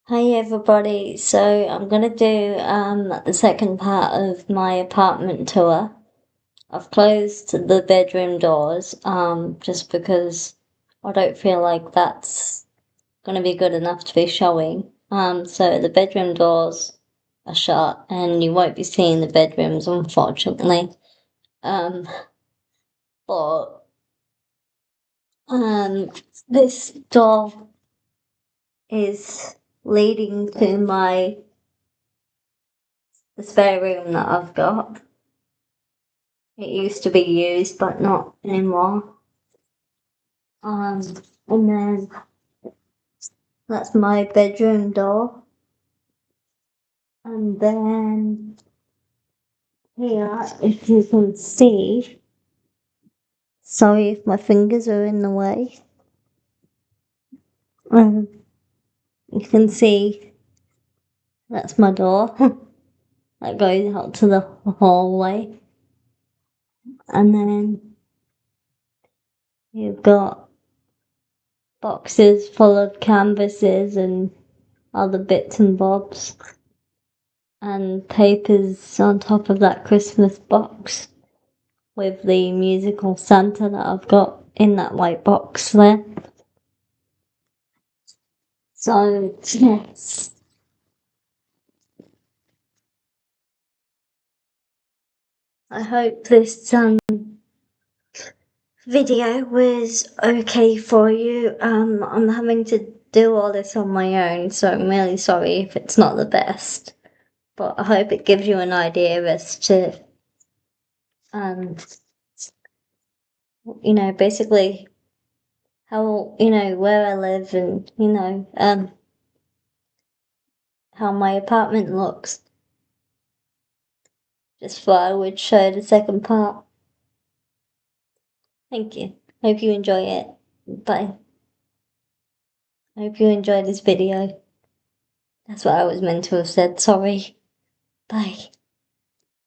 Hi everybody, so I'm gonna do the second part of my apartment tour. I've closed the bedroom doors just because I don't feel like that's gonna be good enough to be showing. So the bedroom doors are shut and you won't be seeing the bedrooms, unfortunately. Um but um this door is leading to the spare room that I've got. It used to be used, but not anymore. And then that's my bedroom door. And then here, if you can see, sorry if my fingers are in the way. Um, you can see that's my door that goes out to the hallway. And then you've got boxes full of canvases and other bits and bobs. And papers on top of that Christmas box with the musical Santa that I've got in that white box there. So, yes. I hope this video was okay for you. I'm having to do all this on my own, so I'm really sorry if it's not the best. But I hope it gives you an idea as to, basically how, where I live and, how my apartment looks. Just thought I would show the second part. Thank you. Hope you enjoy it. Bye. Hope you enjoyed this video. That's what I was meant to have said, sorry. Bye.